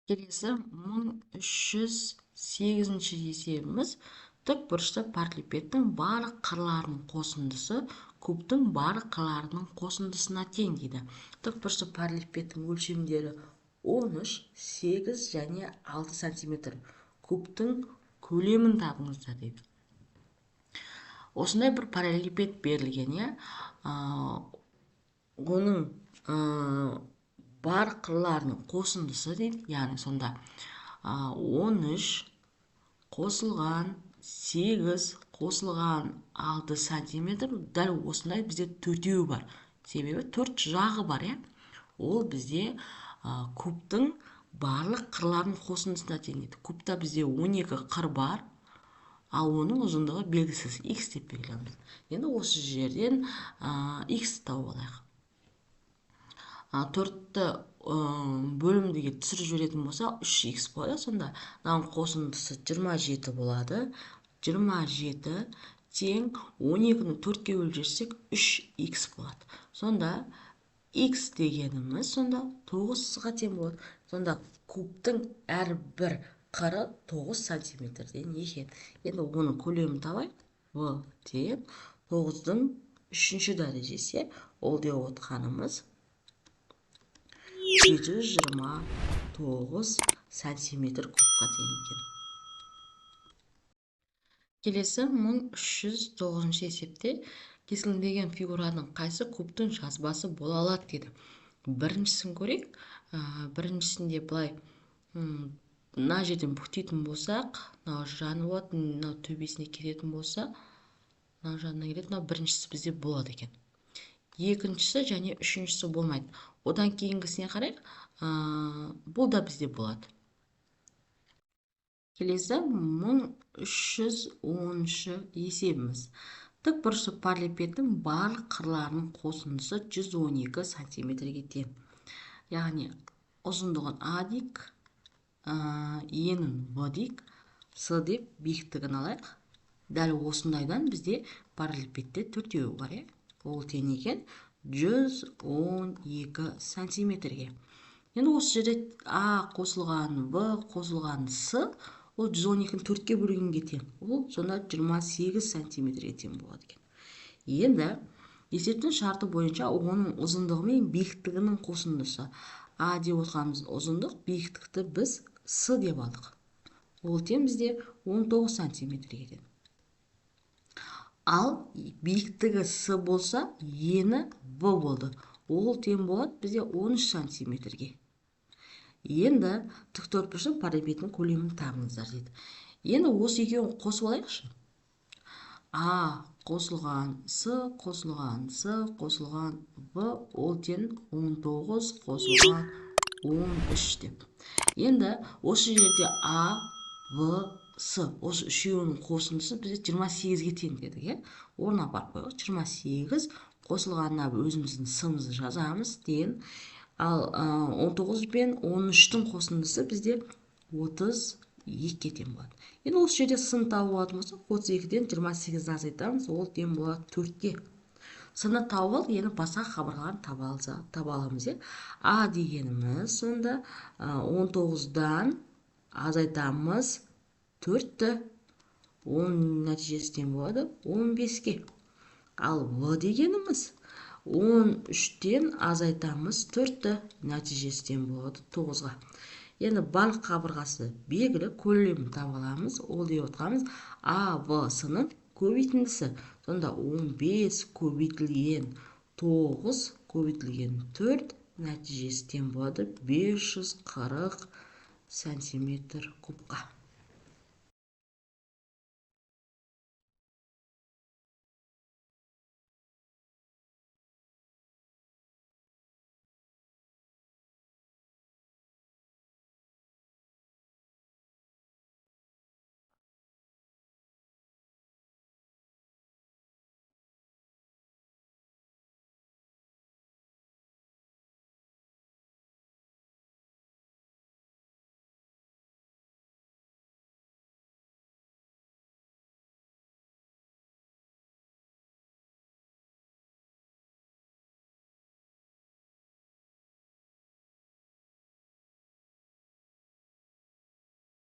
Келесі 1308 есебіміз тікбұрышты параллелепипедтің барлық қырларының қосындысы кубтың барлық қырларының қосындысына тең дейді. Тікбұрышты параллелепипедтің өлшемдері 13, 8 және 6 сантиметр. Кубтың көлемін табыңыздар дейді. Осындай бір параллелепипед берілген, оның бар қырларының қосындысы дейді. Яғни сонда 13 қосылған 8 қосылған 6 сантиметр. Дәл осындай бізде төртеуі бар. Себебі төрт жағы бар, ол бізде кубтың барлық қырларының қосындысына тең дейді. Кубта бізде 12 қыр бар, ал оның ұзындығы белгісіз, x деп белгілейміз. Енді осы жерден x тауып алайық. 4-ті бөлімдіге түсіріп жіберетін болса 3x болады. Сонда мынаның қосындысы 27 болады. 27 тең 12-ні 4-ке бөліп жіберсек 3x болады. Сонда x дегеніміз сонда 9-ға тең болады. Сонда кубтың әрбір қыры 9 сантиметрден екен. Енді оның көлемін табайық. В тең 9-дің 3-ші дәрежесі, ол деп отқанымыз 729 сантиметр кубқа тең екен. Келесі 1309 есепте кесілген фигураның қайсы кубтың жазбасы бола алады дейді. Біріншісін көрейік. Біріншісінде былай мына жерден бүктейтін болсақ, мынау жаны болады, мынау төбесіне кететін болса, мынау жанына келеді, мынау біріншісі бізде болады екен. Екіншісі және үшіншісі болмайды. Одан кейінгісіне қарайық, бұл да бізде болады. Келесі 1310 есебіміз. Тікбұрышты параллелепипедтің барлық қырларының қосындысы 112 сантиметрге тең. Яғни ұзындығын А дейік, енін В дейік, С деп биіктігін алайық. Дәл осындайдан бізде параллелепипедте төртеуі бар, ол тең екен 112 сантиметрге. Енді осы жерде А қосылған В қосылған С, ол 112-ні 4-ке бөлгенге тең. Ол сонда 28 сантиметрге тең болады екен. Енді есептің шарты бойынша оның ұзындығы мен биіктігінің қосындысы. А деп отқанымыз ұзындық, биіктікті біз С деп алдық. Ол тең бізде 19 сантиметрге тең. Ал биіктігі С болса, ені В болды. Ол тең болады бізде 13 сантиметрге. Енді тіктөртбұрыштың параллелепипедтің көлемін табыңыздар дейді. Енді осы екеуін қосып алайықшы. А қосылған С қосылған С қосылған В, ол тең 19 қосылған 13 деп. Енді осы жерде А, В, С, осы үшеуінің қосындысы бізде 28-ге тең дедік, орнына апарып қойғыз. 28 қосылғанына өзіміздің С-мызды жазамыз тең. Ал 19 пен 13-тің қосындысы бізде 32-ге тең болады. Енді осы жерде сын тауып алатын болсақ, 32-ден 28-ді азайтамыз, ол тең болады 4-ке. Сыны тауып ал, енді басқа қабырғаны таба аламыз. А дегеніміз сонда 19-дан азайтамыз 4-ті, оның нәтижесі тең болады 15-ке. Ал В дегеніміз 13-тен азайтамыз 4-ті, нәтижесі тең болады 9-ға. Енді барлық қабырғасы белгілі, көлемін таба аламыз. Ол деп отқанымыз А, В, С-ның көбейтіндісі. Сонда 15 көбейтілген 9 көбейтілген 4, нәтижесі тең болады 540 сантиметр кубқа.